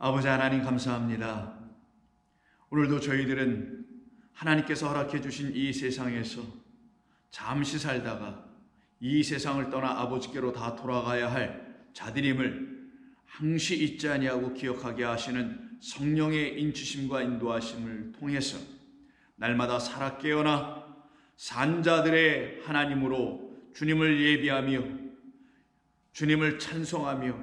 아버지 하나님 감사합니다. 오늘도 저희들은 하나님께서 허락해 주신 이 세상에서 잠시 살다가 이 세상을 떠나 아버지께로 다 돌아가야 할 자들임을 항시 잊지 아니하고 기억하게 하시는 성령의 인치심과 인도하심을 통해서 날마다 살아 깨어나 산자들의 하나님으로 주님을 예비하며 주님을 찬송하며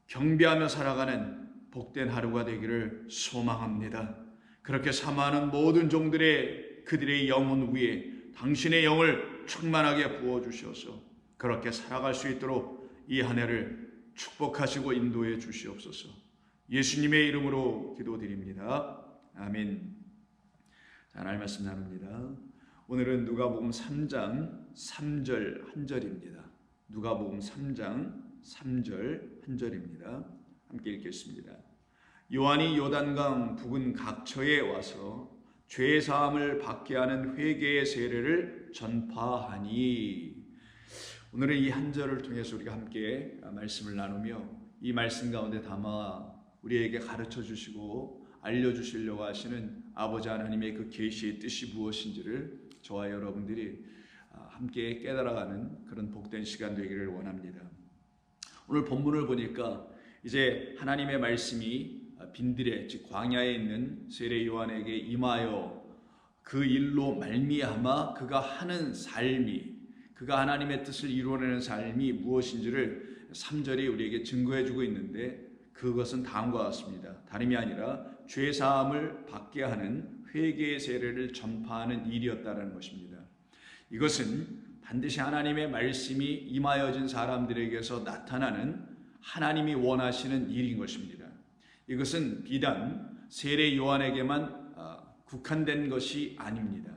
경배하며 살아가는 복된 하루가 되기를 소망합니다. 그렇게 사모하는 모든 종들의 그들의 영혼 위에 당신의 영을 충만하게 부어주셔서 그렇게 살아갈 수 있도록 이 한 해를 축복하시고 인도해 주시옵소서. 예수님의 이름으로 기도드립니다. 아멘. 자, 하나님 말씀 나눕니다. 오늘은 누가복음 3장 3절 1절입니다. 누가복음 3장 3절 1절입니다. 함께 읽겠습니다. 요한이 요단강 부근 각처에 와서 죄 사함을 받게 하는 회개의 세례를 전파하니. 오늘은 이 한 절을 통해서 우리가 함께 말씀을 나누며 이 말씀 가운데 담아 우리에게 가르쳐 주시고 알려주시려고 하시는 아버지 하나님의 그 계시의 뜻이 무엇인지를 저와 여러분들이 함께 깨달아가는 그런 복된 시간 되기를 원합니다. 오늘 본문을 보니까 이제 하나님의 말씀이 빈들에 즉 광야에 있는 세례 요한에게 임하여 그 일로 말미암아 그가 하는 삶이, 그가 하나님의 뜻을 이루어내는 삶이 무엇인지를 3절이 우리에게 증거해주고 있는데, 그것은 다음과 같습니다. 다름이 아니라 죄사함을 받게 하는 회개의 세례를 전파하는 일이었다는 것입니다. 이것은 반드시 하나님의 말씀이 임하여진 사람들에게서 나타나는 하나님이 원하시는 일인 것입니다. 이것은 비단 세례 요한에게만 국한된 것이 아닙니다.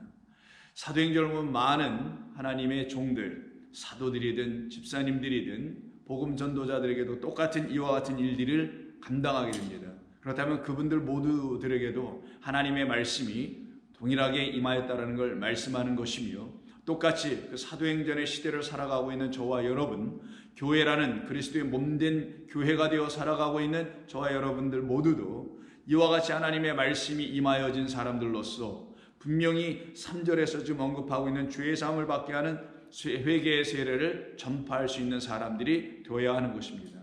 사도행전을 보면 많은 하나님의 종들, 사도들이든 집사님들이든 복음 전도자들에게도 똑같은 이와 같은 일들을 감당하게 됩니다. 그렇다면 그분들 모두들에게도 하나님의 말씀이 동일하게 임하였다는 걸 말씀하는 것이며, 똑같이 그 사도행전의 시대를 살아가고 있는 저와 여러분, 교회라는 그리스도의 몸된 교회가 되어 살아가고 있는 저와 여러분들 모두도 이와 같이 하나님의 말씀이 임하여진 사람들로서 분명히 3절에서 지금 언급하고 있는 죄의 사함을 받게 하는 회개의 세례를 전파할 수 있는 사람들이 되어야 하는 것입니다.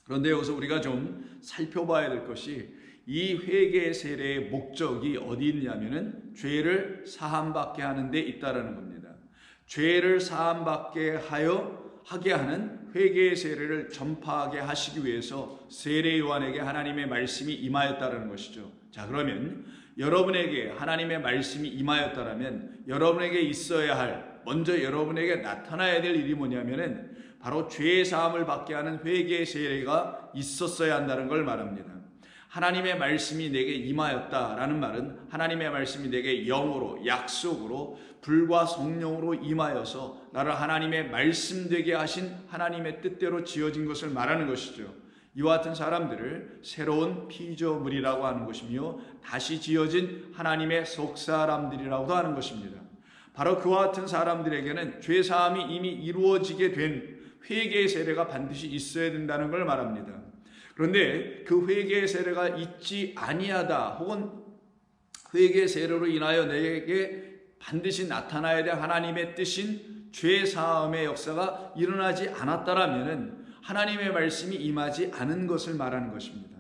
그런데 여기서 우리가 좀 살펴봐야 될 것이, 이 회개의 세례의 목적이 어디 있냐면은 죄를 사함받게 하는 데 있다라는 겁니다. 죄를 사함받게 하게 하는 회개의 세례를 전파하게 하시기 위해서 세례 요한에게 하나님의 말씀이 임하였다라는 것이죠. 자, 그러면 여러분에게 하나님의 말씀이 임하였다라면 여러분에게 있어야 할, 먼저 여러분에게 나타나야 될 일이 뭐냐면은 바로 죄의 사함을 받게 하는 회개의 세례가 있었어야 한다는 걸 말합니다. 하나님의 말씀이 내게 임하였다라는 말은 하나님의 말씀이 내게 영으로, 약속으로, 불과 성령으로 임하여서 나를 하나님의 말씀 되게 하신 하나님의 뜻대로 지어진 것을 말하는 것이죠. 이와 같은 사람들을 새로운 피조물이라고 하는 것이며 다시 지어진 하나님의 속사람들이라고도 하는 것입니다. 바로 그와 같은 사람들에게는 죄사함이 이미 이루어지게 된 회개의 세례가 반드시 있어야 된다는 걸 말합니다. 그런데 그 회개의 세례가 있지 아니하다, 혹은 회개의 세례로 인하여 내게 반드시 나타나야 될 하나님의 뜻인 죄사함의 역사가 일어나지 않았다라면 하나님의 말씀이 임하지 않은 것을 말하는 것입니다.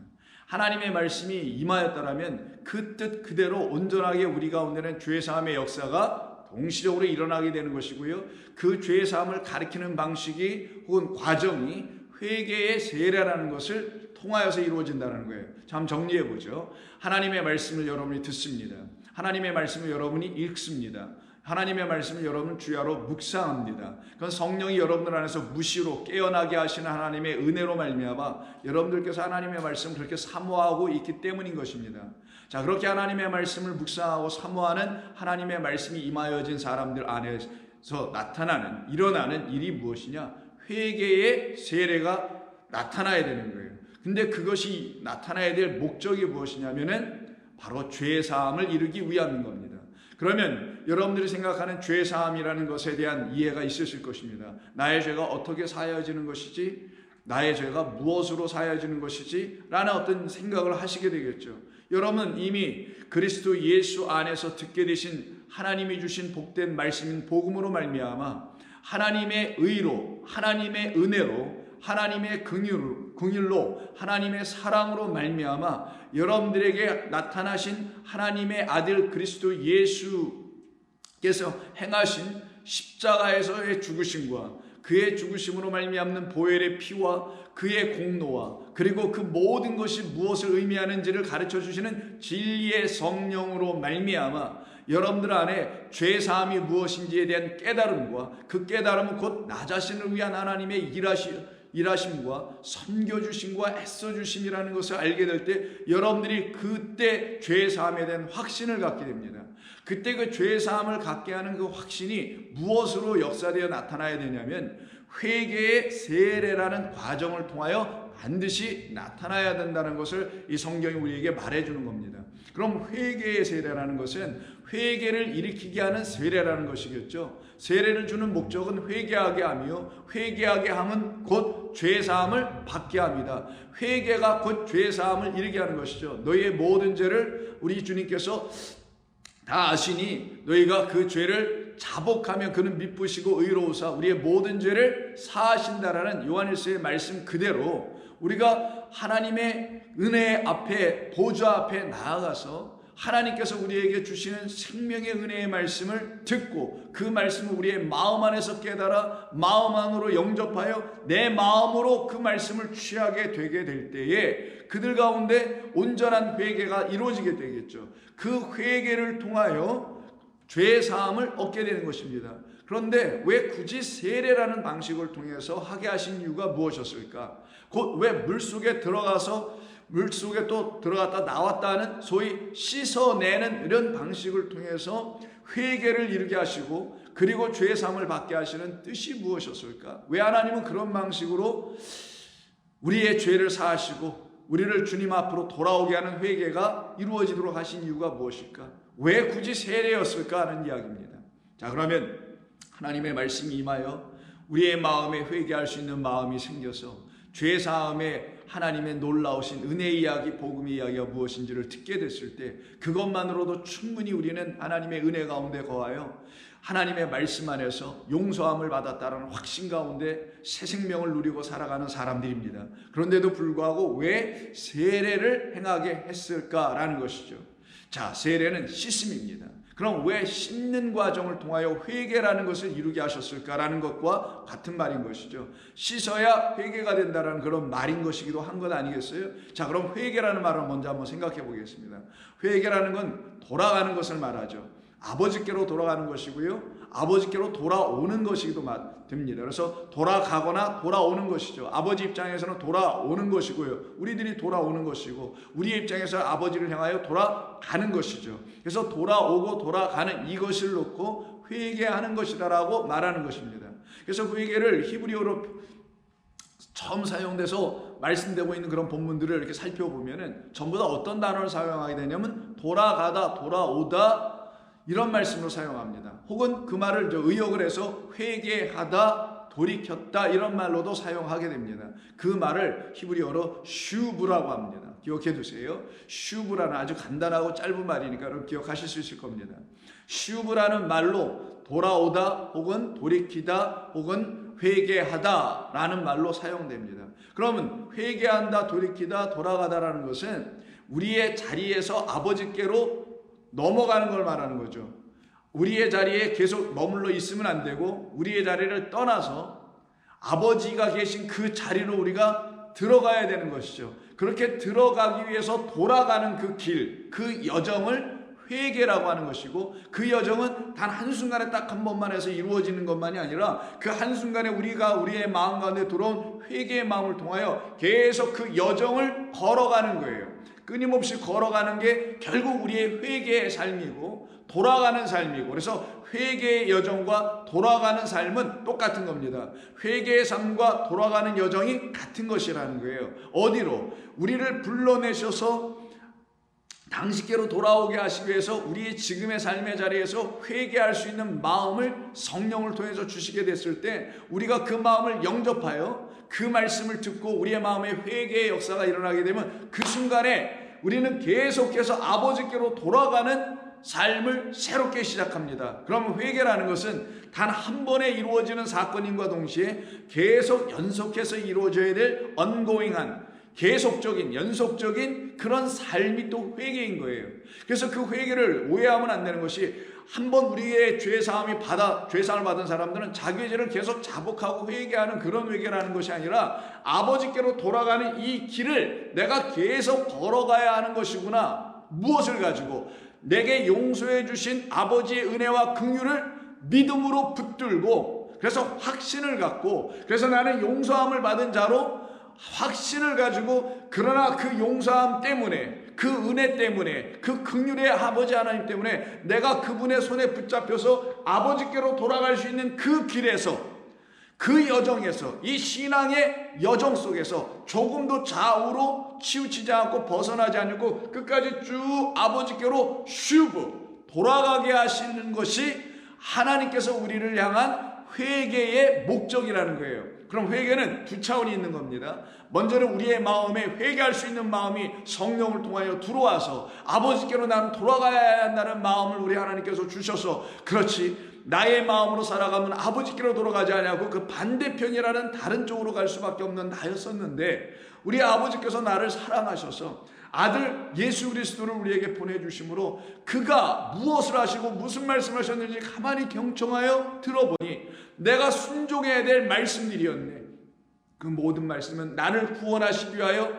하나님의 말씀이 임하였다라면 그 뜻 그대로 온전하게 우리 가운데는 죄사함의 역사가 동시적으로 일어나게 되는 것이고요. 그 죄사함을 가리키는 방식이 혹은 과정이 회개의 세례라는 것을 통하여서 이루어진다는 거예요. 참 정리해 보죠. 하나님의 말씀을 여러분이 듣습니다. 하나님의 말씀을 여러분이 읽습니다. 하나님의 말씀을 여러분 주야로 묵상합니다. 그건 성령이 여러분들 안에서 무시로 깨어나게 하시는 하나님의 은혜로 말미암아 여러분들께서 하나님의 말씀을 그렇게 사모하고 있기 때문인 것입니다. 자, 그렇게 하나님의 말씀을 묵상하고 사모하는 하나님의 말씀이 임하여진 사람들 안에서 나타나는, 일어나는 일이 무엇이냐? 회개의 세례가 나타나야 되는 거예요. 근데 그것이 나타나야 될 목적이 무엇이냐면은 바로 죄사함을 이루기 위함인 겁니다. 그러면 여러분들이 생각하는 죄사함이라는 것에 대한 이해가 있으실 것입니다. 나의 죄가 어떻게 사여지는 것이지? 나의 죄가 무엇으로 사해지는 것이지? 라는 어떤 생각을 하시게 되겠죠. 여러분은 이미 그리스도 예수 안에서 듣게 되신 하나님이 주신 복된 말씀인 복음으로 말미암아 하나님의 의로, 하나님의 은혜로, 하나님의 긍휼로, 하나님의 사랑으로 말미암아 여러분들에게 나타나신 하나님의 아들 그리스도 예수께서 행하신 십자가에서의 죽으심과 그의 죽으심으로 말미암는 보혈의 피와 그의 공로와 그리고 그 모든 것이 무엇을 의미하는지를 가르쳐 주시는 진리의 성령으로 말미암아 여러분들 안에 죄사함이 무엇인지에 대한 깨달음과 그 깨달음은 곧 나 자신을 위한 하나님의 일하심과 섬겨주심과 애써주심이라는 것을 알게 될 때 여러분들이 그때 죄사함에 대한 확신을 갖게 됩니다. 그때 그 죄사함을 갖게 하는 그 확신이 무엇으로 역사되어 나타나야 되냐면 회개의 세례라는 과정을 통하여 반드시 나타나야 된다는 것을 이 성경이 우리에게 말해주는 겁니다. 그럼 회개의 세례라는 것은 회개를 일으키게 하는 세례라는 것이겠죠. 세례를 주는 목적은 회개하게 하며 회개하게 함은 곧 죄사함을 받게 합니다. 회개가 곧 죄사함을 이루게 하는 것이죠. 너희의 모든 죄를 우리 주님께서 다 아시니 너희가 그 죄를 자복하면 그는 미쁘시고 의로우사 우리의 모든 죄를 사하신다라는 요한일서의 말씀 그대로 우리가 하나님의 은혜 앞에 보좌 앞에 나아가서 하나님께서 우리에게 주시는 생명의 은혜의 말씀을 듣고 그 말씀을 우리의 마음 안에서 깨달아 마음 안으로 영접하여 내 마음으로 그 말씀을 취하게 되게 될 때에 그들 가운데 온전한 회개가 이루어지게 되겠죠. 그 회개를 통하여 죄 사함을 얻게 되는 것입니다. 그런데 왜 굳이 세례라는 방식을 통해서 하게 하신 이유가 무엇이었을까? 곧 왜 물속에 들어가서 물속에 또 들어갔다 나왔다는 소위 씻어내는 이런 방식을 통해서 회개를 이루게 하시고 그리고 죄 사함을 받게 하시는 뜻이 무엇이었을까? 왜 하나님은 그런 방식으로 우리의 죄를 사하시고 우리를 주님 앞으로 돌아오게 하는 회개가 이루어지도록 하신 이유가 무엇일까? 왜 굳이 세례였을까 하는 이야기입니다. 자, 그러면 하나님의 말씀이 임하여 우리의 마음에 회개할 수 있는 마음이 생겨서 죄사함에 하나님의 놀라우신 은혜 이야기, 복음 이야기가 무엇인지를 듣게 됐을 때 그것만으로도 충분히 우리는 하나님의 은혜 가운데 거하여 하나님의 말씀 안에서 용서함을 받았다는 확신 가운데 새 생명을 누리고 살아가는 사람들입니다. 그런데도 불구하고 왜 세례를 행하게 했을까라는 것이죠. 자, 세례는 씻음입니다. 그럼 왜 씻는 과정을 통하여 회개라는 것을 이루게 하셨을까라는 것과 같은 말인 것이죠. 씻어야 회개가 된다는 그런 말인 것이기도 한 것 아니겠어요? 자, 그럼 회개라는 말을 먼저 한번 생각해 보겠습니다. 회개라는 건 돌아가는 것을 말하죠. 아버지께로 돌아가는 것이고요. 아버지께로 돌아오는 것이기도 됩니다. 그래서 돌아가거나 돌아오는 것이죠. 아버지 입장에서는 돌아오는 것이고요. 우리들이 돌아오는 것이고 우리의 입장에서 아버지를 향하여 돌아가는 것이죠. 그래서 돌아오고 돌아가는 이것을 놓고 회개하는 것이다라고 말하는 것입니다. 그래서 그 회개를 히브리어로 처음 사용돼서 말씀되고 있는 그런 본문들을 이렇게 살펴보면은 전부 다 어떤 단어를 사용하게 되냐면 돌아가다, 돌아오다 이런 말씀으로 사용합니다. 혹은 그 말을 의역을 해서 회개하다, 돌이켰다 이런 말로도 사용하게 됩니다. 그 말을 히브리어로 슈브라고 합니다. 기억해 두세요. 슈브라는 아주 간단하고 짧은 말이니까 여러분 기억하실 수 있을 겁니다. 슈브라는 말로 돌아오다 혹은 돌이키다 혹은 회개하다 라는 말로 사용됩니다. 그러면 회개한다, 돌이키다, 돌아가다라는 것은 우리의 자리에서 아버지께로 넘어가는 걸 말하는 거죠. 우리의 자리에 계속 머물러 있으면 안 되고 우리의 자리를 떠나서 아버지가 계신 그 자리로 우리가 들어가야 되는 것이죠. 그렇게 들어가기 위해서 돌아가는 그 길, 그 여정을 회개라고 하는 것이고 그 여정은 단 한순간에 딱 한 번만 해서 이루어지는 것만이 아니라 그 한순간에 우리가 우리의 마음 가운데 들어온 회개의 마음을 통하여 계속 그 여정을 걸어가는 거예요. 끊임없이 걸어가는 게 결국 우리의 회개의 삶이고 돌아가는 삶이고 그래서 회개의 여정과 돌아가는 삶은 똑같은 겁니다. 회개의 삶과 돌아가는 여정이 같은 것이라는 거예요. 어디로? 우리를 불러내셔서 당신께로 돌아오게 하시기 위해서 우리의 지금의 삶의 자리에서 회개할 수 있는 마음을 성령을 통해서 주시게 됐을 때 우리가 그 마음을 영접하여 그 말씀을 듣고 우리의 마음에 회개의 역사가 일어나게 되면 그 순간에 우리는 계속해서 아버지께로 돌아가는 삶을 새롭게 시작합니다. 그러면 회개라는 것은 단 한 번에 이루어지는 사건임과 동시에 계속 연속해서 이루어져야 될 ongoing한 계속적인 연속적인 그런 삶이 또 회개인 거예요. 그래서 그 회개를 오해하면 안 되는 것이, 한번 우리의 죄사함을 받은 사람들은 자기의 죄를 계속 자복하고 회개하는 그런 회개라는 것이 아니라 아버지께로 돌아가는 이 길을 내가 계속 걸어가야 하는 것이구나. 무엇을 가지고? 내게 용서해 주신 아버지의 은혜와 긍휼을 믿음으로 붙들고, 그래서 확신을 갖고, 그래서 나는 용서함을 받은 자로 확신을 가지고, 그러나 그 용서함 때문에, 그 은혜 때문에, 그 긍휼의 아버지 하나님 때문에 내가 그분의 손에 붙잡혀서 아버지께로 돌아갈 수 있는 그 길에서, 그 여정에서, 이 신앙의 여정 속에서 조금도 좌우로 치우치지 않고 벗어나지 않고 끝까지 쭉 아버지께로 슈브 돌아가게 하시는 것이 하나님께서 우리를 향한 회개의 목적이라는 거예요. 그럼 회개는 두 차원이 있는 겁니다. 먼저는 우리의 마음에 회개할 수 있는 마음이 성령을 통하여 들어와서 아버지께로 나는 돌아가야 한다는 마음을 우리 하나님께서 주셔서, 그렇지, 나의 마음으로 살아가면 아버지께로 돌아가지 않냐고 그 반대편이라는 다른 쪽으로 갈 수밖에 없는 나였었는데, 우리 아버지께서 나를 사랑하셔서 아들 예수 그리스도를 우리에게 보내주심으로 그가 무엇을 하시고 무슨 말씀을 하셨는지 가만히 경청하여 들어보니 내가 순종해야 될 말씀들이었네. 그 모든 말씀은 나를 구원하시기 위하여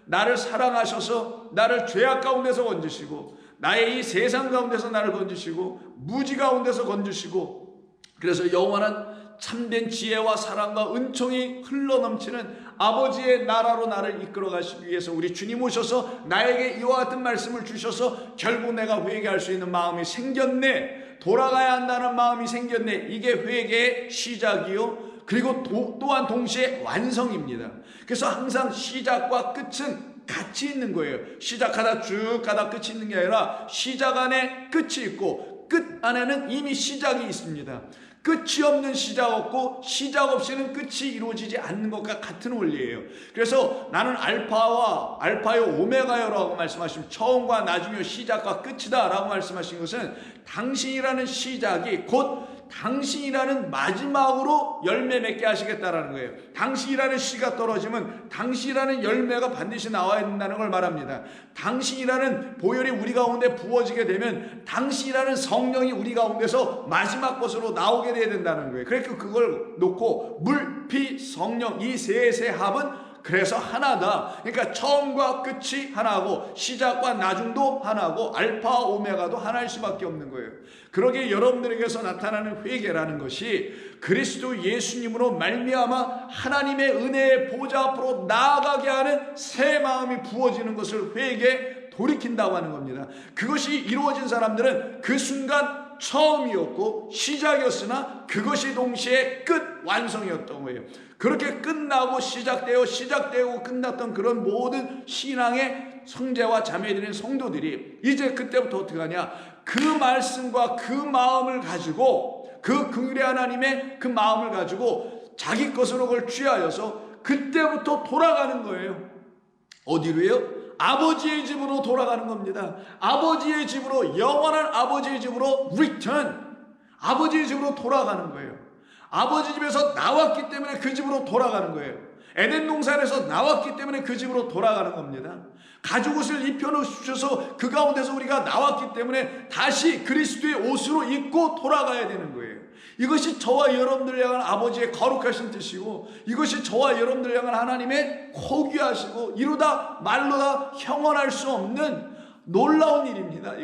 나를 사랑하셔서 나를 죄악 가운데서 건지시고 나의 이 세상 가운데서 나를 건지시고 무지 가운데서 건지시고, 그래서 영원한 참된 지혜와 사랑과 은총이 흘러넘치는 아버지의 나라로 나를 이끌어 가시기 위해서 우리 주님 오셔서 나에게 이와 같은 말씀을 주셔서 결국 내가 회개할 수 있는 마음이 생겼네, 돌아가야 한다는 마음이 생겼네. 이게 회개의 시작이요, 그리고 또한 동시에 완성입니다. 그래서 항상 시작과 끝은 같이 있는 거예요. 시작하다 쭉 가다 끝이 있는 게 아니라 시작 안에 끝이 있고 끝 안에는 이미 시작이 있습니다. 끝이 없는 시작 없고 시작 없이는 끝이 이루어지지 않는 것과 같은 원리예요. 그래서 나는 알파요 오메가요라고 말씀하시면 처음과 나중이요 시작과 끝이다 라고 말씀하신 것은 당신이라는 시작이 곧 당신이라는 마지막으로 열매 맺게 하시겠다라는 거예요. 당신이라는 씨가 떨어지면 당신이라는 열매가 반드시 나와야 된다는 걸 말합니다. 당신이라는 보혈이 우리 가운데 부어지게 되면 당신이라는 성령이 우리 가운데서 마지막 것으로 나오게 돼야 된다는 거예요. 그러니까 그걸 놓고 물, 피, 성령 이 셋의 합은 그래서 하나다. 그러니까 처음과 끝이 하나고 시작과 나중도 하나고 알파 오메가도 하나일 수밖에 없는 거예요. 그러기에 여러분들에게서 나타나는 회개라는 것이 그리스도 예수님으로 말미암아 하나님의 은혜의 보좌 앞으로 나아가게 하는 새 마음이 부어지는 것을 회개 돌이킨다고 하는 겁니다. 그것이 이루어진 사람들은 그 순간 처음이었고 시작이었으나 그것이 동시에 끝 완성이었던 거예요. 그렇게 끝나고 시작되고 끝났던 그런 모든 신앙의 형제와 자매들인 성도들이 이제 그때부터 어떻게 하냐, 그 말씀과 그 마음을 가지고 그 긍휼의 하나님의 그 마음을 가지고 자기 것으로 그걸 취하여서 그때부터 돌아가는 거예요. 어디로요? 아버지의 집으로 돌아가는 겁니다. 아버지의 집으로, 영원한 아버지의 집으로 return, 아버지의 집으로 돌아가는 거예요. 아버지 집에서 나왔기 때문에 그 집으로 돌아가는 거예요. 에덴 동산에서 나왔기 때문에 그 집으로 돌아가는 겁니다. 가죽옷을 입혀주셔서 그 가운데서 우리가 나왔기 때문에 다시 그리스도의 옷으로 입고 돌아가야 되는 거예요. 이것이 저와 여러분들 향한 아버지의 거룩하신 뜻이고, 이것이 저와 여러분들 향한 하나님의 고귀하시고 이루다 말로다 형언할 수 없는 놀라운 일입니다.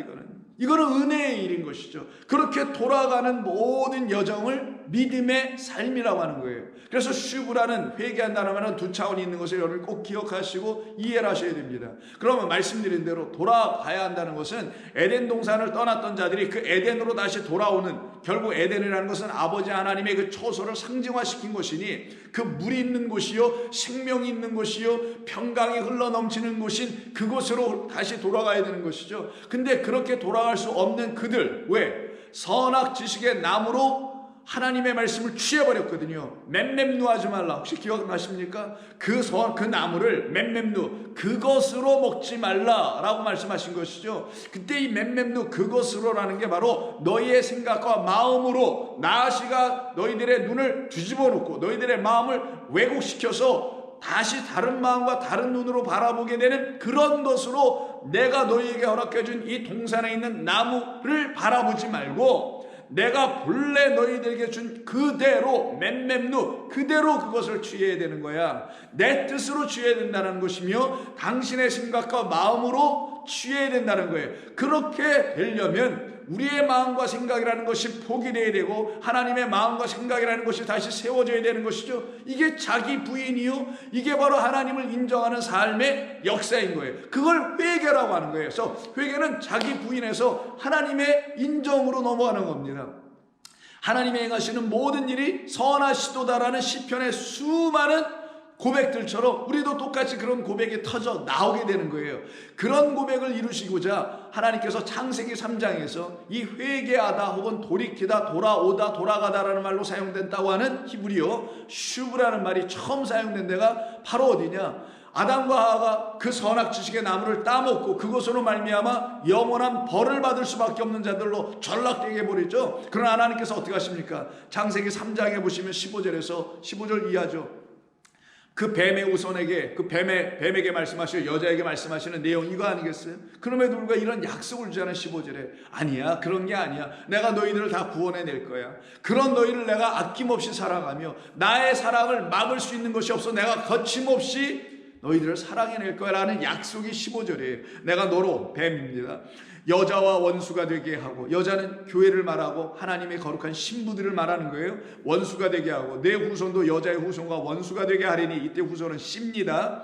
이거는 은혜의 일인 것이죠. 그렇게 돌아가는 모든 여정을 믿음의 삶이라고 하는 거예요. 그래서 슈브라는 회개한다는 말은 두 차원이 있는 것을 여러분 꼭 기억하시고 이해를 하셔야 됩니다. 그러면 말씀드린 대로 돌아가야 한다는 것은 에덴 동산을 떠났던 자들이 그 에덴으로 다시 돌아오는, 결국 에덴이라는 것은 아버지 하나님의 그 초소를 상징화시킨 것이니 그 물이 있는 곳이요 생명이 있는 곳이요 평강이 흘러넘치는 곳인 그곳으로 다시 돌아가야 되는 것이죠. 근데 그렇게 돌아갈 수 없는 그들, 왜? 선악 지식의 나무로 하나님의 말씀을 취해버렸거든요. 맴맴누하지 말라. 혹시 기억나십니까? 그 나무를 맴맴누, 그것으로 먹지 말라라고 말씀하신 것이죠. 그때 이 맴맴누, 그것으로라는 게 바로 너희의 생각과 마음으로 나아시가 너희들의 눈을 뒤집어 놓고 너희들의 마음을 왜곡시켜서 다시 다른 마음과 다른 눈으로 바라보게 되는 그런 것으로 내가 너희에게 허락해 준 이 동산에 있는 나무를 바라보지 말고 내가 본래 너희들에게 준 그대로 맴맴누 그대로 그것을 취해야 되는 거야. 내 뜻으로 취해야 된다는 것이며 당신의 생각과 마음으로 취해야 된다는 거예요. 그렇게 되려면 우리의 마음과 생각이라는 것이 포기되어야 되고 하나님의 마음과 생각이라는 것이 다시 세워져야 되는 것이죠. 이게 자기 부인이요, 이게 바로 하나님을 인정하는 삶의 역사인 거예요. 그걸 회개라고 하는 거예요. 그래서 회개는 자기 부인에서 하나님의 인정으로 넘어가는 겁니다. 하나님의 행하시는 모든 일이 선하시도다라는 시편의 수많은 고백들처럼 우리도 똑같이 그런 고백이 터져 나오게 되는 거예요. 그런 고백을 이루시고자 하나님께서 창세기 3장에서 이 회개하다 혹은 돌이키다, 돌아오다, 돌아가다라는 말로 사용된다고 하는 히브리어 슈브라는 말이 처음 사용된 데가 바로 어디냐? 아담과 하와가 그 선악 지식의 나무를 따먹고 그것으로 말미암아 영원한 벌을 받을 수밖에 없는 자들로 전락되게 해버리죠. 그러나 하나님께서 어떻게 하십니까? 창세기 3장에 보시면 15절에서 15절 이하죠. 그 뱀의 우선에게, 그 뱀에게 말씀하시고 여자에게 말씀하시는 내용 이거 아니겠어요? 그럼에도 불구하고 이런 약속을 주잖아요. 15절에 아니야, 그런 게 아니야. 내가 너희들을 다 구원해낼 거야. 그런 너희를 내가 아낌없이 사랑하며 나의 사랑을 막을 수 있는 것이 없어 내가 거침없이 너희들을 사랑해낼 거야 라는 약속이 15절이에요. 내가 너로 뱀입니다. 여자와 원수가 되게 하고, 여자는 교회를 말하고 하나님의 거룩한 신부들을 말하는 거예요. 원수가 되게 하고 내 후손도 여자의 후손과 원수가 되게 하리니, 이때 후손은 씨입니다.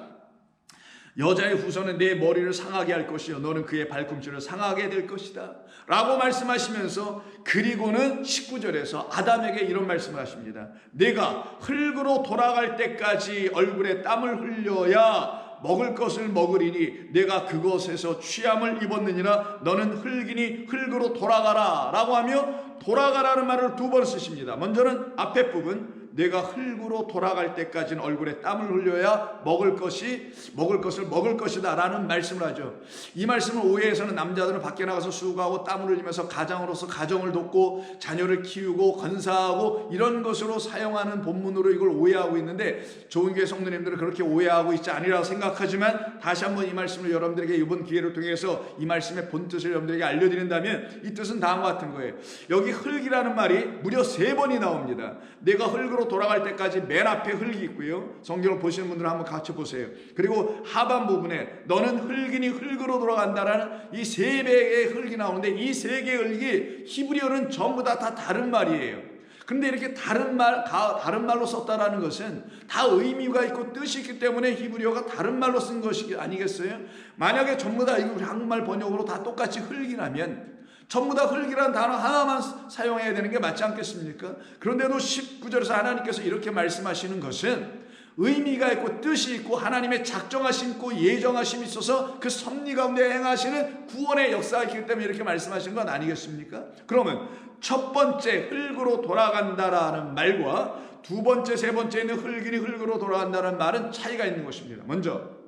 여자의 후손은 내 머리를 상하게 할 것이요 너는 그의 발꿈치를 상하게 될 것이다 라고 말씀하시면서, 그리고는 19절에서 아담에게 이런 말씀을 하십니다. 내가 흙으로 돌아갈 때까지 얼굴에 땀을 흘려야 먹을 것을 먹으리니 내가 그것에서 취함을 입었느니라. 너는 흙이니 흙으로 돌아가라 라고 하며 돌아가라는 말을 두 번 쓰십니다. 먼저는 앞에 부분, 내가 흙으로 돌아갈 때까지는 얼굴에 땀을 흘려야 먹을 것을 먹을 것이다 라는 말씀을 하죠. 이 말씀을 오해해서는 남자들은 밖에 나가서 수고하고 땀을 흘리면서 가장으로서 가정을 돕고 자녀를 키우고 건사하고 이런 것으로 사용하는 본문으로 이걸 오해하고 있는데, 좋은 교회 성도님들은 그렇게 오해하고 있지 아니라고 생각하지만, 다시 한번 이 말씀을 여러분들에게 이번 기회를 통해서 이 말씀의 본뜻을 여러분들에게 알려드린다면 이 뜻은 다음과 같은 거예요. 여기 흙이라는 말이 무려 3번이 나옵니다. 내가 흙으로 돌아갈 때까지 맨 앞에 흙이 있고요. 성경을 보시는 분들은 한번 같이 보세요. 그리고 하반 부분에 너는 흙이니 흙으로 돌아간다라는 이 3개의 흙이 나오는데, 이 3개의 흙이 히브리어는 전부 다 다른 말이에요. 그런데 이렇게 다른 말로 썼다라는 것은 다 의미가 있고 뜻이 있기 때문에 히브리어가 다른 말로 쓴 것이 아니겠어요? 만약에 전부 다 이거 한국말 번역으로 다 똑같이 흙이라면 전부 다 흙이라는 단어 하나만 사용해야 되는 게 맞지 않겠습니까? 그런데도 19절에서 하나님께서 이렇게 말씀하시는 것은 의미가 있고 뜻이 있고 하나님의 작정하심 있고 예정하심이 있어서 그 섭리 가운데 행하시는 구원의 역사가 있기 때문에 이렇게 말씀하신 건 아니겠습니까? 그러면 첫 번째 흙으로 돌아간다라는 말과 두 번째, 세 번째는 흙이니 흙으로 돌아간다는 말은 차이가 있는 것입니다. 먼저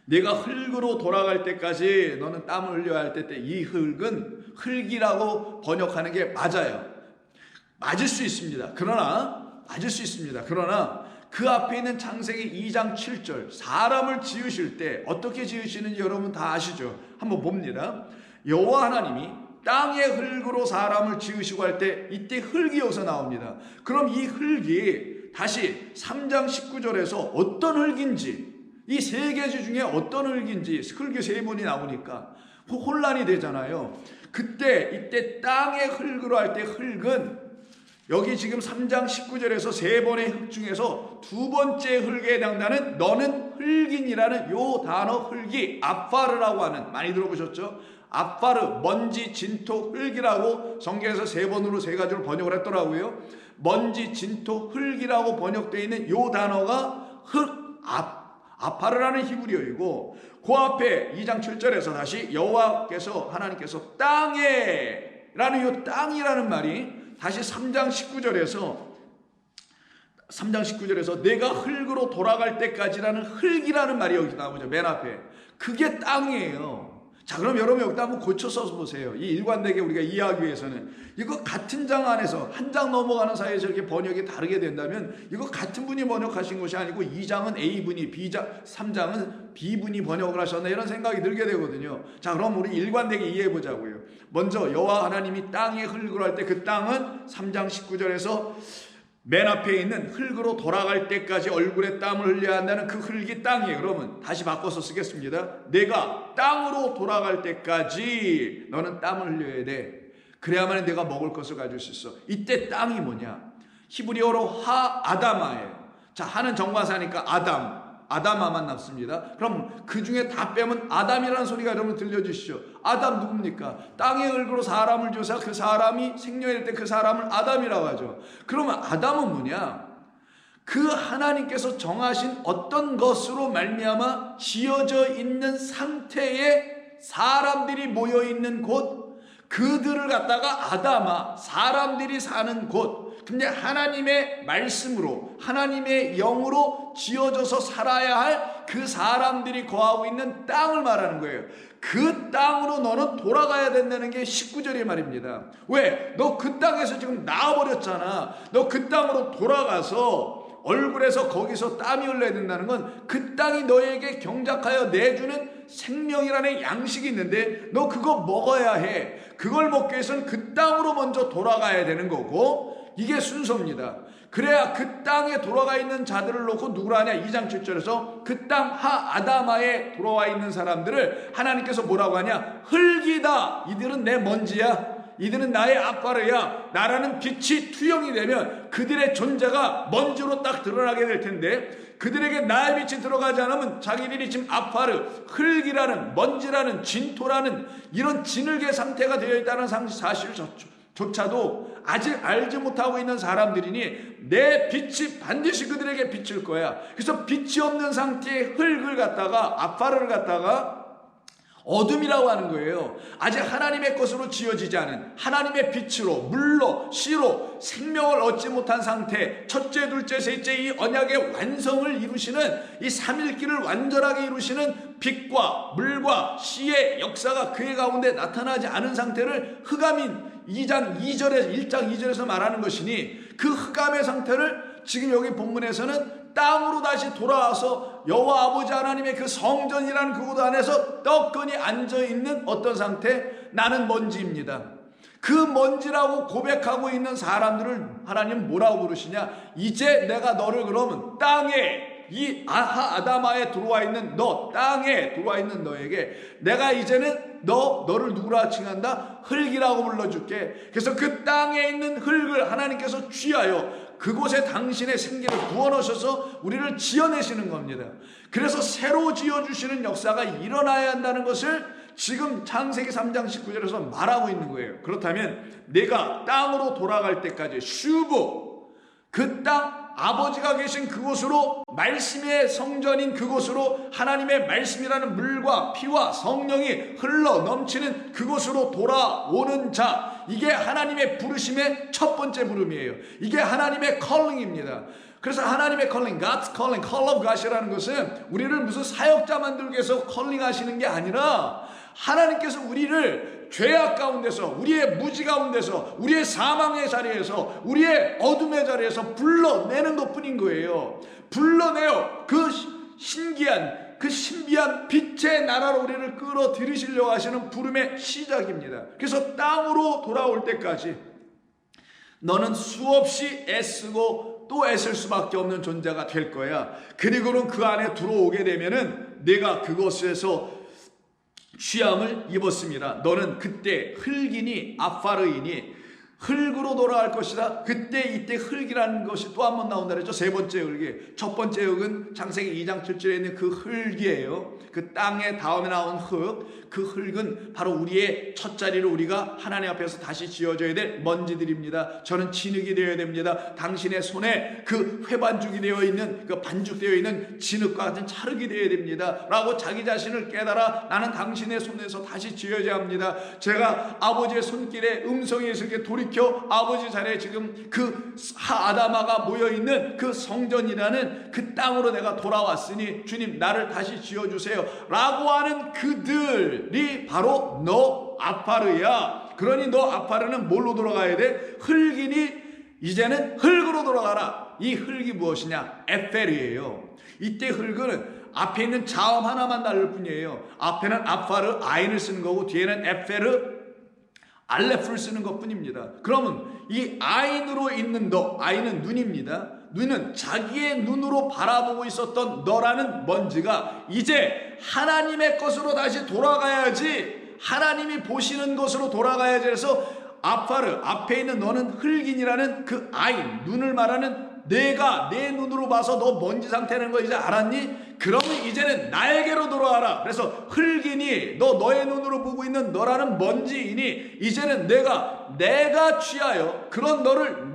내가 흙으로 돌아갈 때까지 너는 땀을 흘려야 할 때 이 흙은 흙이라고 번역하는 게 맞아요. 맞을 수 있습니다. 그러나 그 앞에 있는 창세기 2장 7절, 사람을 지으실 때 어떻게 지으시는지 여러분 다 아시죠? 한번 봅니다. 여호와 하나님이 땅의 흙으로 사람을 지으시고 할 때 이때 흙이 여기서 나옵니다. 그럼 이 흙이 다시 3장 19절에서 어떤 흙인지, 이 3가지 중에 어떤 흙인지, 흙이 3번이 나오니까 혼란이 되잖아요. 이때 땅의 흙으로 할 때 흙은 여기 지금 3장 19절에서 3번의 흙 중에서 두 번째 흙에 해당되는 너는 흙인이라는 요 단어 흙이 아파르라고 하는, 많이 들어보셨죠? 아파르, 먼지, 진토, 흙이라고 성경에서 3번으로 3가지로 번역을 했더라고요. 먼지, 진토, 흙이라고 번역되어 있는 요 단어가 아파르라는 히브리어이고, 그 앞에 2장 7절에서 다시 여호와께서 하나님께서 땅에 라는 요 땅이라는 말이 다시 3장 19절에서 내가 흙으로 돌아갈 때까지라는 흙이라는 말이 여기 나오죠. 맨 앞에. 그게 땅이에요. 자, 그럼 여러분 여기다 한번 고쳐 써서 보세요. 이 일관되게 우리가 이해하기 위해서는 이거 같은 장 안에서 한 장 넘어가는 사이에서 이렇게 번역이 다르게 된다면 이거 같은 분이 번역하신 것이 아니고 2장은 A분이, 3장은 B분이 번역을 하셨나 이런 생각이 들게 되거든요. 자, 그럼 우리 일관되게 이해해 보자고요. 먼저 여호와 하나님이 땅에 흙으로 할 때 그 땅은 3장 19절에서 맨 앞에 있는 흙으로 돌아갈 때까지 얼굴에 땀을 흘려야 한다는 그 흙이 땅이에요. 그러면 다시 바꿔서 쓰겠습니다. 내가 땅으로 돌아갈 때까지 너는 땀을 흘려야 돼. 그래야만 내가 먹을 것을 가질 수 있어. 이때 땅이 뭐냐? 히브리어로 아다마예요. 자, 하는 정관사니까 아담아만 남습니다. 그럼 그 중에 다 빼면 아담이라는 소리가 여러분 들려주시죠. 아담 누굽니까? 땅의 얼굴로 사람을 줘서 그 사람이 생명일 때 그 사람을 아담이라고 하죠. 그러면 아담은 뭐냐? 그 하나님께서 정하신 어떤 것으로 말미암아 지어져 있는 상태에 사람들이 모여 있는 곳, 그들을 갖다가 아담아, 사람들이 사는 곳. 근데 하나님의 말씀으로, 하나님의 영으로 지어져서 살아야 할 그 사람들이 거하고 있는 땅을 말하는 거예요. 그 땅으로 너는 돌아가야 된다는 게 19절의 말입니다. 왜? 너 그 땅에서 지금 나와버렸잖아. 너 그 땅으로 돌아가서 얼굴에서 거기서 땀이 흘러야 된다는 건 그 땅이 너에게 경작하여 내주는 생명이라는 양식이 있는데 너 그거 먹어야 해. 그걸 먹기 위해서는 그 땅으로 먼저 돌아가야 되는 거고, 이게 순서입니다. 그래야 그 땅에 돌아가 있는 자들을 놓고 누구라 하냐? 2장 7절에서 그 땅 아다마에 돌아와 있는 사람들을 하나님께서 뭐라고 하냐? 흙이다. 이들은 내 먼지야. 이들은 나의 아파르야. 나라는 빛이 투영이 되면 그들의 존재가 먼지로 딱 드러나게 될 텐데, 그들에게 나의 빛이 들어가지 않으면 자기들이 지금 아파르, 흙이라는, 먼지라는, 진토라는 이런 진흙의 상태가 되어 있다는 사실조차도 아직 알지 못하고 있는 사람들이니 내 빛이 반드시 그들에게 비칠 거야. 그래서 빛이 없는 상태의 흙을 갖다가, 아파르를 갖다가 어둠이라고 하는 거예요. 아직 하나님의 것으로 지어지지 않은, 하나님의 빛으로, 물로, 씨로 생명을 얻지 못한 상태, 첫째, 둘째, 셋째 이 언약의 완성을 이루시는, 이 삼일기를 완전하게 이루시는 빛과 물과 씨의 역사가 그의 가운데 나타나지 않은 상태를 흑암인 1장 2절에서 말하는 것이니, 그 흑암의 상태를 지금 여기 본문에서는 땅으로 다시 돌아와서 여호와 아버지 하나님의 그 성전이라는 그곳 안에서 떡건이 앉아있는 어떤 상태? 나는 먼지입니다. 그 먼지라고 고백하고 있는 사람들을 하나님 뭐라고 부르시냐? 이제 내가 너를 그러면 땅에, 이 아다마에 들어와 있는 너, 땅에 들어와 있는 너에게 내가 이제는 너를 누구라 칭한다? 흙이라고 불러줄게. 그래서 그 땅에 있는 흙을 하나님께서 취하여 그곳에 당신의 생기를 부어넣으셔서 우리를 지어내시는 겁니다. 그래서 새로 지어주시는 역사가 일어나야 한다는 것을 지금 창세기 3장 19절에서 말하고 있는 거예요. 그렇다면 내가 땅으로 돌아갈 때까지 슈브, 그 땅, 아버지가 계신 그곳으로, 말씀의 성전인 그곳으로, 하나님의 말씀이라는 물과 피와 성령이 흘러 넘치는 그곳으로 돌아오는 자, 이게 하나님의 부르심의 첫 번째 부름이에요. 이게 하나님의 컬링입니다. 그래서 하나님의 컬링, God's calling, call of God이라는 것은 우리를 무슨 사역자 만들기 위해서 컬링하시는 게 아니라 하나님께서 우리를 죄악 가운데서, 우리의 무지 가운데서, 우리의 사망의 자리에서, 우리의 어둠의 자리에서 불러내는 것뿐인 거예요. 불러내어 그 신기한, 그 신비한 빛의 나라로 우리를 끌어들이시려고 하시는 부름의 시작입니다. 그래서 땅으로 돌아올 때까지 너는 수없이 애쓰고 또 애쓸 수밖에 없는 존재가 될 거야. 그리고는 그 안에 들어오게 되면은 내가 그곳에서 취함을 입었습니다. 너는 그때 흙이니 아파르이니 흙으로 돌아갈 것이다. 그때 이때 흙이라는 것이 또 한 번 나온다 그랬죠. 세 번째 흙이, 첫 번째 흙은 창세기 2장 7절에 있는 그 흙이에요. 그 땅에 다음에 나온 흙, 그 흙은 바로 우리의 첫 자리를 우리가 하나님 앞에서 다시 지어줘야 될 먼지들입니다. 저는 진흙이 되어야 됩니다. 당신의 손에 그 회반죽이 되어 있는, 그 반죽되어 있는 진흙과 같은 찰흙이 되어야 됩니다. 라고 자기 자신을 깨달아 나는 당신의 손에서 다시 지어져야 합니다. 제가 아버지의 손길에 음성이 있을 게 돌이 돌이켜 아버지 자리에 지금 그 아담아가 모여있는 그 성전이라는 그 땅으로 내가 돌아왔으니 주님 나를 다시 지어주세요 라고 하는 그들이 바로 너 아파르야. 그러니 너 아파르는 뭘로 돌아가야 돼? 흙이니 이제는 흙으로 돌아가라. 이 흙이 무엇이냐? 에페르예요. 이때 흙은 앞에 있는 자음 하나만 다를 뿐이에요. 앞에는 아파르 아인을 쓰는 거고 뒤에는 에페르 알레프를 쓰는 것 뿐입니다. 그러면 이 아인으로 있는 너, 아인은 눈입니다. 눈은 자기의 눈으로 바라보고 있었던 너라는 먼지가 이제 하나님의 것으로 다시 돌아가야지, 하나님이 보시는 것으로 돌아가야지 해서 아파르, 앞에 있는 너는 흙인이라는 그 아인, 눈을 말하는 내가 내 눈으로 봐서 너 먼지 상태라는 거 이제 알았니? 그러면 이제는 나에게로 돌아와라. 그래서 흙이니 너의 눈으로 보고 있는 너라는 먼지이니 이제는 내가 취하여 그런 너를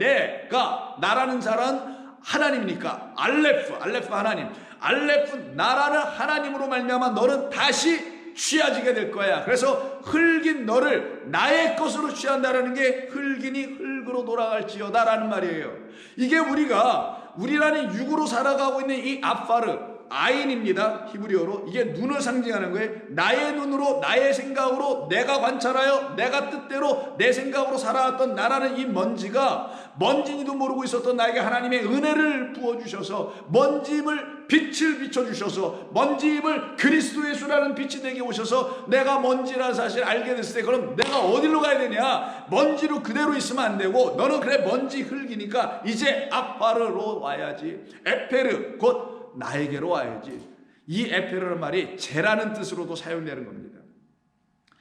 나라는 사람은 하나님이니까 알레프 하나님, 알레프 나라는 하나님으로 말미암아 너는 다시 취해지게 될 거야. 그래서 흙인 너를 나의 것으로 취한다라는 게 흙이니 흙으로 돌아갈지어다라는 말이에요. 이게 우리라는 육으로 살아가고 있는 이 아파르 아인입니다. 히브리어로 이게 눈을 상징하는 거예요. 나의 눈으로 나의 생각으로 내가 관찰하여 내가 뜻대로 내 생각으로 살아왔던 나라는 이 먼지가 먼지니도 모르고 있었던 나에게 하나님의 은혜를 부어주셔서 먼지임을 빛을 비춰주셔서 먼지임을 그리스도 예수라는 빛이 내게 오셔서 내가 먼지라는 사실을 알게 됐을 때 그럼 내가 어디로 가야 되냐? 먼지로 그대로 있으면 안 되고 너는 그래 먼지 흙이니까 이제 아파르로 와야지. 에페르 곧 나에게로 와야지. 이 에페르라는 말이 재라는 뜻으로도 사용되는 겁니다.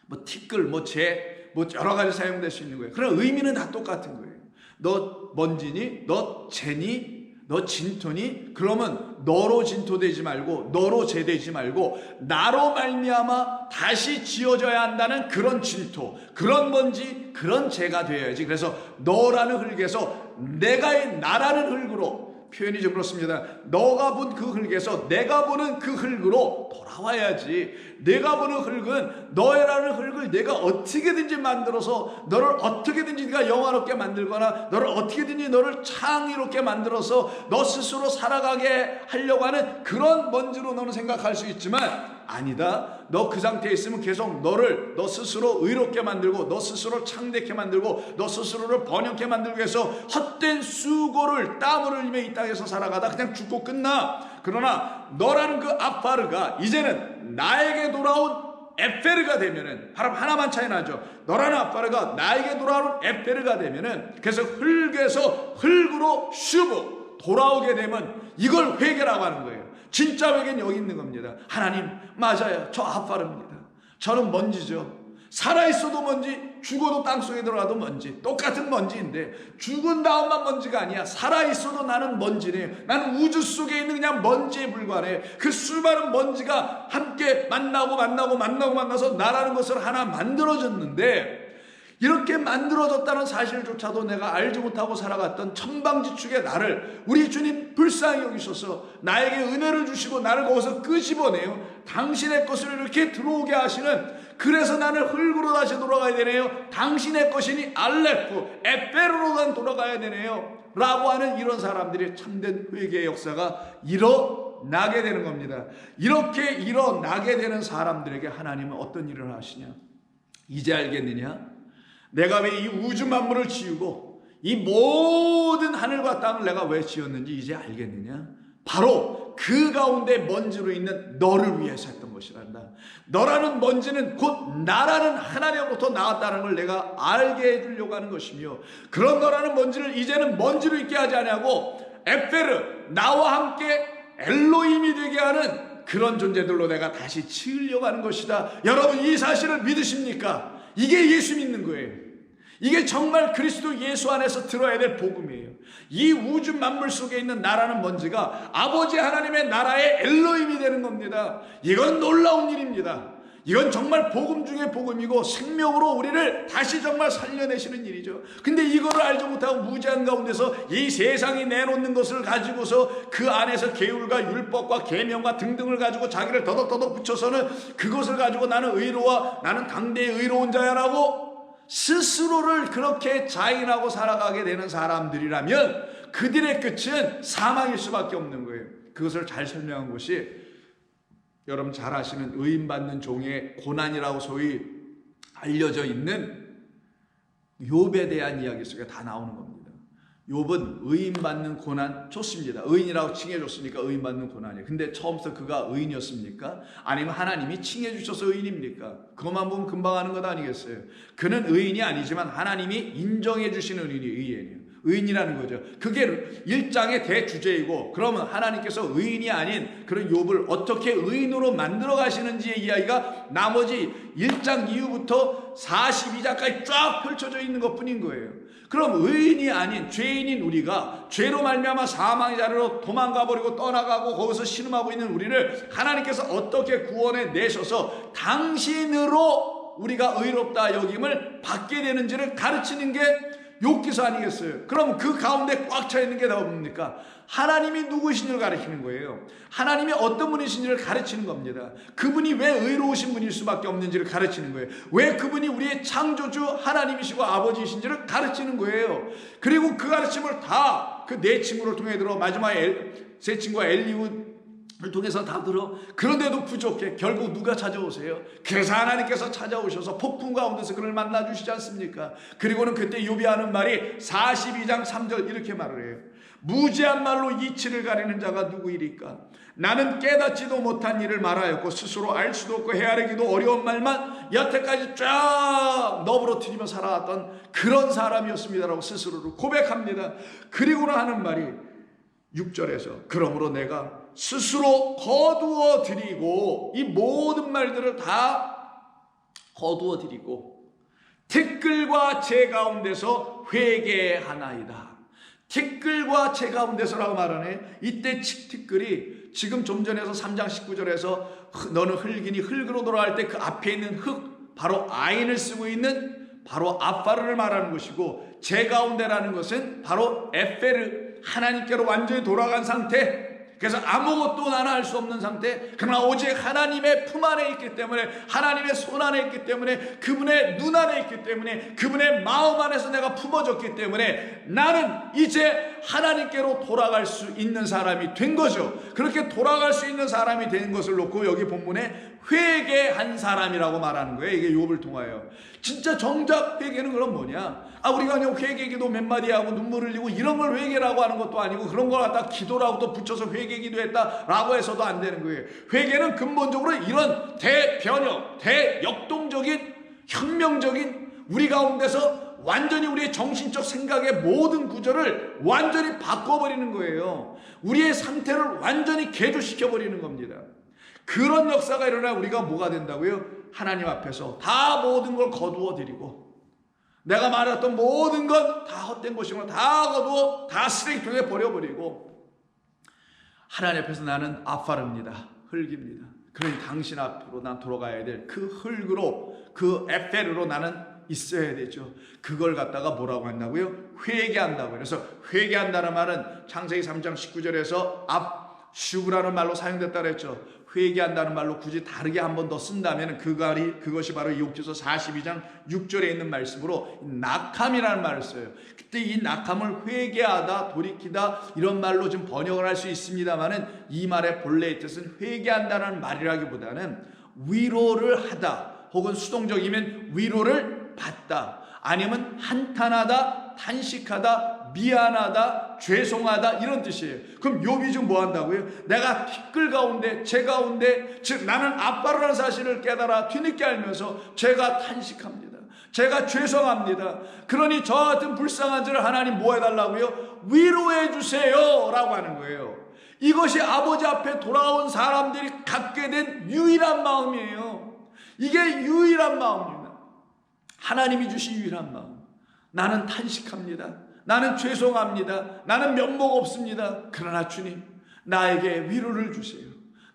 뭐 티끌, 재, 여러 가지 사용될 수 있는 거예요. 그러나 의미는 다 똑같은 거예요. 너 먼지니, 너 재니, 너 진토니? 그러면 너로 진토되지 말고 너로 재되지 말고 나로 말미암아 다시 지어져야 한다는 그런 진토, 그런 먼지, 그런 재가 되어야지. 그래서 너라는 흙에서 나라는 흙으로, 표현이 좀 그렇습니다. 너가 본 그 흙에서 내가 보는 그 흙으로 돌아와야지. 내가 보는 흙은 너라는 흙을 내가 어떻게든지 만들어서 너를 어떻게든지 네가 영화롭게 만들거나 너를 어떻게든지 너를 창의롭게 만들어서 너 스스로 살아가게 하려고 하는 그런 먼지로 너는 생각할 수 있지만 아니다. 너 그 상태에 있으면 계속 너 스스로 의롭게 만들고 너 스스로 창대케 만들고 너 스스로를 번영케 만들기 위해서 헛된 수고를 땀을 흘리며 이 땅에서 살아가다 그냥 죽고 끝나. 그러나 너라는 그 아파르가 이제는 나에게 돌아온 에페르가 되면은 바로 하나만 차이 나죠. 너라는 아파르가 나에게 돌아오는 에페르가 되면은 그래서 흙에서 흙으로 슈브 돌아오게 되면 이걸 회개라고 하는 거예요. 진짜 회개는 여기 있는 겁니다. 하나님 맞아요. 저 아파르입니다. 저는 먼지죠. 살아있어도 먼지, 죽어도 땅속에 들어가도 먼지, 똑같은 먼지인데 죽은 다음만 먼지가 아니야. 살아있어도 나는 먼지네. 나는 우주 속에 있는 그냥 먼지에 불과해. 그 수많은 먼지가 함께 만나서 나라는 것을 하나 만들어졌는데 이렇게 만들어졌다는 사실조차도 내가 알지 못하고 살아갔던 천방지축의 나를 우리 주님 불쌍히 여기셔서 나에게 은혜를 주시고 나를 거기서 끄집어내요. 당신의 것을 이렇게 들어오게 하시는, 그래서 나는 흙으로 다시 돌아가야 되네요. 당신의 것이니 알레프 에페르로만 돌아가야 되네요 라고 하는 이런 사람들이 참된 회개의 역사가 일어나게 되는 겁니다. 이렇게 일어나게 되는 사람들에게 하나님은 어떤 일을 하시냐? 이제 알겠느냐? 내가 왜 이 우주 만물을 지우고 이 모든 하늘과 땅을 내가 왜 지었는지 이제 알겠느냐? 바로 그 가운데 먼지로 있는 너를 위해서 했던 것이란다. 너라는 먼지는 곧 나라는 하나님으로부터 나왔다는 걸 내가 알게 해주려고 하는 것이며, 그런 너라는 먼지를 이제는 먼지로 있게 하지 않냐고 에페르, 나와 함께 엘로힘이 되게 하는 그런 존재들로 내가 다시 지으려고 하는 것이다. 여러분 이 사실을 믿으십니까? 이게 예수 믿는 거예요. 이게 정말 그리스도 예수 안에서 들어야 될 복음이에요. 이 우주 만물 속에 있는 나라는 먼지가 아버지 하나님의 나라의 엘로힘이 되는 겁니다. 이건 놀라운 일입니다. 이건 정말 복음 중에 복음이고 생명으로 우리를 다시 정말 살려내시는 일이죠. 근데 이거를 알지 못하고 무지한 가운데서 이 세상이 내놓는 것을 가지고서 그 안에서 계율과 율법과 계명과 등등을 가지고 자기를 더덕더덕 붙여서는 그것을 가지고 나는 의로워, 나는 당대의 의로운 자야라고 스스로를 그렇게 자인하고 살아가게 되는 사람들이라면 그들의 끝은 사망일 수밖에 없는 거예요. 그것을 잘 설명한 것이 여러분 잘 아시는 의인받는 종의 고난이라고 소위 알려져 있는 욥에 대한 이야기 속에 다 나오는 겁니다. 욥은 의인받는 고난 좋습니다. 의인이라고 칭해줬으니까 의인받는 고난이에요. 근데 처음부터 그가 의인이었습니까? 아니면 하나님이 칭해주셔서 의인입니까? 그것만 보면 금방 하는 것 아니겠어요? 그는 의인이 아니지만 하나님이 인정해 주시는 의인이에요. 의인이라는 거죠. 그게 1장의 대주제이고, 그러면 하나님께서 의인이 아닌 그런 욥을 어떻게 의인으로 만들어 가시는지의 이야기가 나머지 1장 이후부터 42장까지 쫙 펼쳐져 있는 것뿐인 거예요. 그럼 의인이 아닌 죄인인 우리가 죄로 말미암아 사망의 자리로 도망가 버리고 떠나가고 거기서 신음하고 있는 우리를 하나님께서 어떻게 구원해 내셔서 당신으로 우리가 의롭다 여김을 받게 되는지를 가르치는 게 욥기서 아니겠어요? 그럼 그 가운데 꽉 차 있는 게 뭡니까? 하나님이 누구이신지를 가르치는 거예요. 하나님이 어떤 분이신지를 가르치는 겁니다. 그분이 왜 의로우신 분일 수밖에 없는지를 가르치는 거예요. 왜 그분이 우리의 창조주 하나님이시고 아버지이신지를 가르치는 거예요. 그리고 그 가르침을 다 그 네 친구를 통해 들어, 마지막에 세 친구와 엘리후를 통해서 다 들어. 그런데도 부족해. 결국 누가 찾아오세요? 그래서 하나님께서 찾아오셔서 폭풍 가운데서 그를 만나주시지 않습니까? 그리고는 그때 욥이 하는 말이 42장 3절 이렇게 말을 해요. 무지한 말로 이치를 가리는 자가 누구이리까? 나는 깨닫지도 못한 일을 말하였고 스스로 알 수도 없고 헤아리기도 어려운 말만 여태까지 쫙 너부러뜨리며 살아왔던 그런 사람이었습니다라고 스스로를 고백합니다. 그리고는 하는 말이 6절에서 그러므로 내가 스스로 거두어 드리고, 이 모든 말들을 다 거두어 드리고 티끌과 재 가운데서 회개하나이다. 티끌과 재 가운데서라고 말하네. 이때 티끌이 지금 좀 전에서 3장 19절에서 너는 흙이니 흙으로 돌아갈 때 그 앞에 있는 흙, 바로 아인을 쓰고 있는 바로 아파르를 말하는 것이고, 재 가운데라는 것은 바로 에페르, 하나님께로 완전히 돌아간 상태. 그래서 아무것도 나는 할 수 없는 상태. 그러나 오직 하나님의 품 안에 있기 때문에, 하나님의 손 안에 있기 때문에, 그분의 눈 안에 있기 때문에, 그분의 마음 안에서 내가 품어졌기 때문에 나는 이제 하나님께로 돌아갈 수 있는 사람이 된 거죠. 그렇게 돌아갈 수 있는 사람이 된 것을 놓고 여기 본문에 회개한 사람이라고 말하는 거예요. 이게 욥을 통하여. 진짜 정작 회개는 그럼 뭐냐? 우리가 그냥 회개기도 몇 마디 하고 눈물 흘리고 이런 걸 회개라고 하는 것도 아니고, 그런 걸 갖다 기도라고 또 붙여서 회개기도 했다라고 해서도 안 되는 거예요. 회개는 근본적으로 이런 대변형, 대역동적인, 혁명적인 우리 가운데서 완전히 우리의 정신적 생각의 모든 구조를 완전히 바꿔버리는 거예요. 우리의 상태를 완전히 개조시켜버리는 겁니다. 그런 역사가 일어나 우리가 뭐가 된다고요? 하나님 앞에서 다 모든 걸 거두어 드리고, 내가 말했던 모든 건 다 헛된 것이고 다 거두어 다 쓰레기통에 버려버리고, 하나님 앞에서 나는 아파르입니다. 흙입니다. 그러니 당신 앞으로 난 돌아가야 될 그 흙으로, 그 에페르로 나는 있어야 되죠. 그걸 갖다가 뭐라고 한다고요? 회개한다고요. 그래서 회개한다는 말은 창세기 3장 19절에서 슈브라는 말로 사용됐다 그랬죠. 회개한다는 말로 굳이 다르게 한 번 더 쓴다면 그것이 바로 욥기서 42장 6절에 있는 말씀으로 낙함이라는 말을 써요. 그때 이 낙함을 회개하다, 돌이키다 이런 말로 좀 번역을 할 수 있습니다만은, 이 말의 본래의 뜻은 회개한다는 말이라기보다는 위로를 하다, 혹은 수동적이면 위로를 받다, 아니면 한탄하다, 탄식하다, 미안하다, 죄송하다 이런 뜻이에요. 그럼 욥이 지금 뭐 한다고요? 내가 티끌 가운데, 재 가운데, 즉 나는 아빠라는 사실을 깨달아 뒤늦게 알면서 제가 탄식합니다. 제가 죄송합니다. 그러니 저 같은 불쌍한 자를 하나님 뭐 해달라고요? 위로해 주세요 라고 하는 거예요. 이것이 아버지 앞에 돌아온 사람들이 갖게 된 유일한 마음이에요. 이게 유일한 마음입니다. 하나님이 주신 유일한 마음. 나는 탄식합니다. 나는 죄송합니다. 나는 면목 없습니다. 그러나 주님, 나에게 위로를 주세요.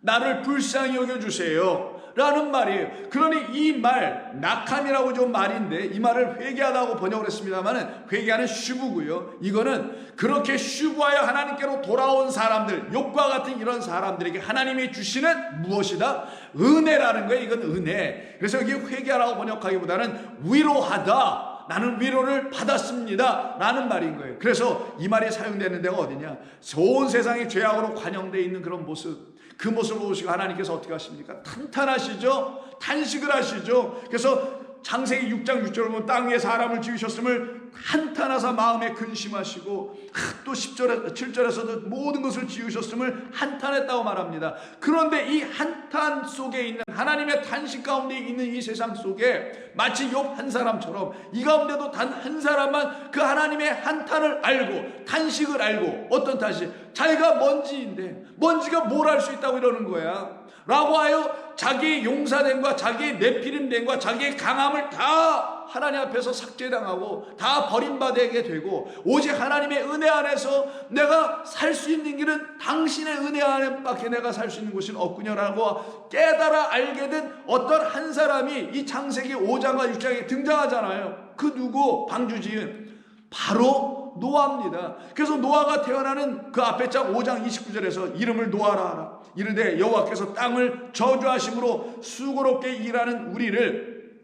나를 불쌍히 여겨주세요 라는 말이에요. 그러니 이 말, 낙함이라고 좀 말인데 이 말을 회개하다고 번역을 했습니다만 회개하는 슈브고요. 이거는 그렇게 슈브하여 하나님께로 돌아온 사람들, 욥과 같은 이런 사람들에게 하나님이 주시는 무엇이다? 은혜라는 거예요. 이건 은혜. 그래서 여기 회개하라고 번역하기보다는 위로하다. 나는 위로를 받았습니다 라는 말인 거예요. 그래서 이 말이 사용되는 데가 어디냐? 온 세상이 죄악으로 관영되어 있는 그런 모습, 그 모습을 보시고 하나님께서 어떻게 하십니까? 탄탄하시죠? 탄식을 하시죠? 그래서 창세기 6장 6절을 보면 땅 위에 사람을 지으셨음을 한탄하사 마음에 근심하시고, 또 10절에 7절에서도 모든 것을 지으셨음을 한탄했다고 말합니다. 그런데 이 한탄 속에 있는 하나님의 탄식 가운데 있는 이 세상 속에 마치 욥 한 사람처럼 이 가운데도 단 한 사람만 그 하나님의 한탄을 알고 탄식을 알고, 어떤 탄식? 자기가 먼지인데 먼지가 뭘 할 수 있다고 이러는 거야 라고 하여 자기의 용사됨과 자기의 내피림됨과 자기의 강함을 다 하나님 앞에서 삭제당하고 다 버림받게 되고, 오직 하나님의 은혜 안에서 내가 살 수 있는 길은 당신의 은혜 안에밖에 내가 살 수 있는 곳은 없군요라고 깨달아 알게 된 어떤 한 사람이 이 창세기 5장과 6장에 등장하잖아요. 그 누구? 방주지은 바로 노아입니다. 그래서 노아가 태어나는 그 앞에 장 5장 29절에서 이름을 노아라 하라. 이르되 여호와께서 땅을 저주하심으로 수고롭게 일하는 우리를,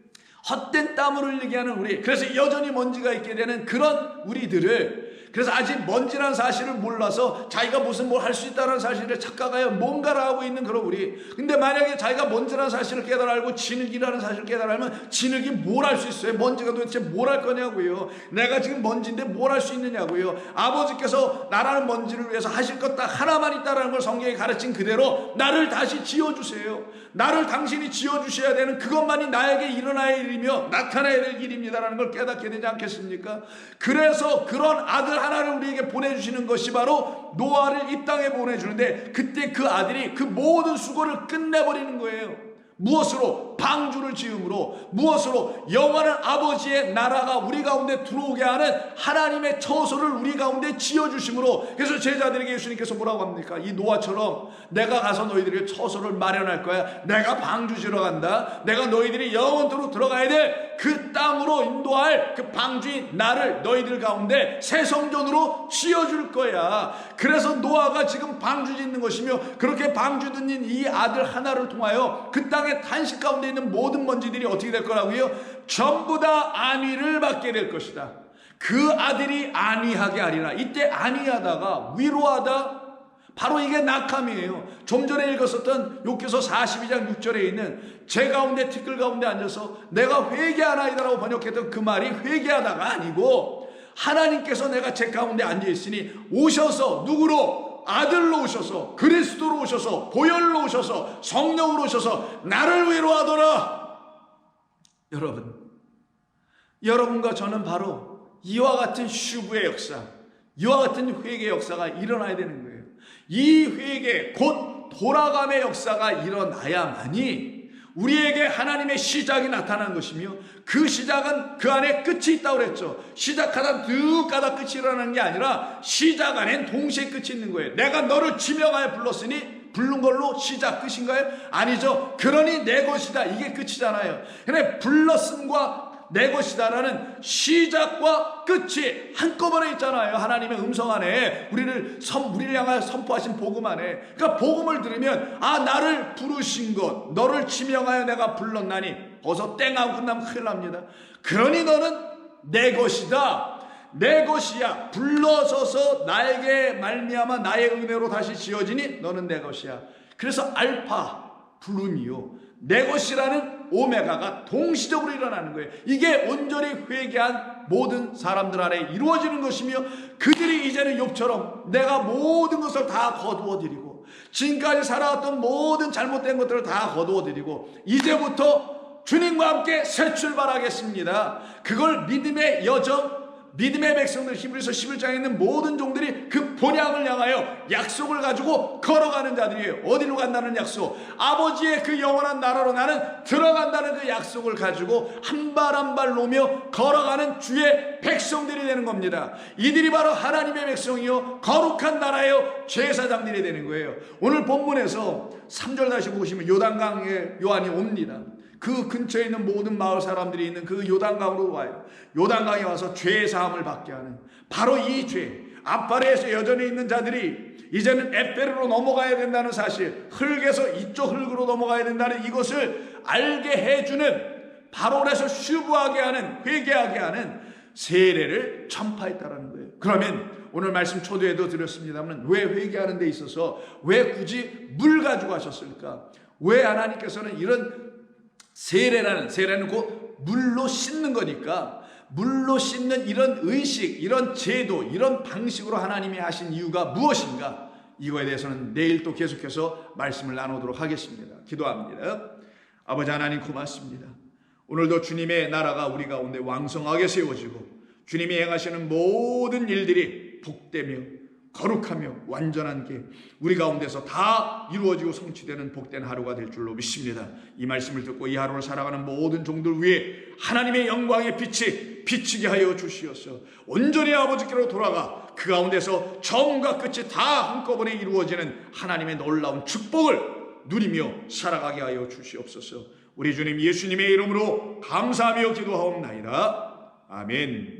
헛된 땀을 흘리게 하는 우리, 그래서 여전히 먼지가 있게 되는 그런 우리들을, 그래서 아직 먼지라는 사실을 몰라서 자기가 무슨 뭘 할 수 있다는 사실을 착각하여 뭔가를 하고 있는 그런 우리. 근데 만약에 자기가 먼지라는 사실을 깨달아 알고 진흙이라는 사실을 깨달아 알면 진흙이 뭘 할 수 있어요? 먼지가 도대체 뭘 할 거냐고요. 내가 지금 먼지인데 뭘 할 수 있느냐고요. 아버지께서 나라는 먼지를 위해서 하실 것 딱 하나만 있다는 걸 성경이 가르친 그대로 나를 다시 지어주세요. 나를 당신이 지어주셔야 되는 그것만이 나에게 일어나야 할 일이며 나타나야 될 일입니다라는 걸 깨닫게 되지 않겠습니까? 그래서 그런 아들 하나를 우리에게 보내주시는 것이 바로 노아를 이 땅에 보내주는데, 그때 그 아들이 그 모든 수고를 끝내버리는 거예요. 무엇으로? 방주를 지음으로. 무엇으로? 영원한 아버지의 나라가 우리 가운데 들어오게 하는 하나님의 처소를 우리 가운데 지어주심으로. 그래서 제자들에게 예수님께서 뭐라고 합니까? 이 노아처럼 내가 가서 너희들에게 처소를 마련할 거야. 내가 방주 지러 간다. 내가 너희들이 영원토록 들어가야 될 그 땅으로 인도할 그 방주인 나를 너희들 가운데 새 성전으로 지어줄 거야. 그래서 노아가 지금 방주 짓는 것이며, 그렇게 방주 짓는 이 아들 하나를 통하여 그 땅의 탄식 가운데 있는 모든 먼지들이 어떻게 될 거라고요? 전부 다 안위를 받게 될 것이다. 그 아들이 안위하게 하리라. 이때 안위하다가 위로하다, 바로 이게 낙함이에요. 좀 전에 읽었었던 욥기서 42장 6절에 있는 제 가운데 티끌 가운데 앉아서 내가 회개하나이다라고 번역했던 그 말이 회개하다가 아니고, 하나님께서 내가 제 가운데 앉아있으니 오셔서 누구로? 아들로 오셔서, 그리스도로 오셔서, 보혈로 오셔서, 성령으로 오셔서 나를 위로하더라. 여러분과 저는 바로 이와 같은 슈브의 역사, 이와 같은 회개의 역사가 일어나야 되는 거예요. 이 회개, 곧 돌아감의 역사가 일어나야만이 우리에게 하나님의 시작이 나타난 것이며, 그 시작은 그 안에 끝이 있다고 그랬죠. 시작하다 득 가다 끝이 일어나는 게 아니라 시작 안엔 동시에 끝이 있는 거예요. 내가 너를 지명하여 불렀으니 부른 걸로 시작 끝인가요? 아니죠. 그러니 내 것이다, 이게 끝이잖아요. 근데 불렀음과 내 것이다라는 시작과 끝이 한꺼번에 있잖아요. 하나님의 음성 안에 우리를 향하여 선포하신 복음 안에. 그러니까 복음을 들으면 나를 부르신 것, 너를 지명하여 내가 불렀나니, 거기서 땡하고 끝나면 큰일 납니다. 그러니 너는 내 것이다, 내 것이야. 불러서서 나에게 말미암아 나의 은혜로 다시 지어지니 너는 내 것이야. 그래서 알파, 부름이요, 내 것이라는 오메가가 동시적으로 일어나는 거예요. 이게 온전히 회개한 모든 사람들 안에 이루어지는 것이며, 그들이 이제는 욥처럼 내가 모든 것을 다 거두어드리고, 지금까지 살아왔던 모든 잘못된 것들을 다 거두어드리고 이제부터 주님과 함께 새 출발하겠습니다. 그걸 믿음의 여정, 믿음의 백성들, 히브리서 11장에 있는 모든 종들이 그 본향을 향하여 약속을 가지고 걸어가는 자들이에요. 어디로 간다는 약속? 아버지의 그 영원한 나라로 나는 들어간다는 그 약속을 가지고 한 발 한 발 놓으며 걸어가는 주의 백성들이 되는 겁니다. 이들이 바로 하나님의 백성이요 거룩한 나라요 제사장들이 되는 거예요. 오늘 본문에서 3절 다시 보시면 요단강에 요한이 옵니다. 그 근처에 있는 모든 마을 사람들이 있는 그 요단강으로 와요. 요단강에 와서 죄 사함을 받게 하는 바로 이 죄, 아파레에서 여전히 있는 자들이 이제는 에페르로 넘어가야 된다는 사실, 흙에서 이쪽 흙으로 넘어가야 된다는 이것을 알게 해주는, 바로에서 슈브하게 하는, 회개하게 하는 세례를 전파했다라는 거예요. 그러면 오늘 말씀 초대에도 드렸습니다만 왜 회개하는 데 있어서 왜 굳이 물 가지고 하셨을까? 왜 하나님께서는 이런 세례는 곧 물로 씻는 거니까, 물로 씻는 이런 의식, 이런 제도, 이런 방식으로 하나님이 하신 이유가 무엇인가? 이거에 대해서는 내일 또 계속해서 말씀을 나누도록 하겠습니다. 기도합니다. 아버지 하나님 고맙습니다. 오늘도 주님의 나라가 우리 가운데 왕성하게 세워지고 주님이 행하시는 모든 일들이 복되며 거룩하며 완전한 게 우리 가운데서 다 이루어지고 성취되는 복된 하루가 될 줄로 믿습니다. 이 말씀을 듣고 이 하루를 살아가는 모든 종들 위에 하나님의 영광의 빛이 비치게 하여 주시옵소서. 온전히 아버지께로 돌아가 그 가운데서 처음과 끝이 다 한꺼번에 이루어지는 하나님의 놀라운 축복을 누리며 살아가게 하여 주시옵소서. 우리 주님 예수님의 이름으로 감사하며 기도하옵나이다. 아멘.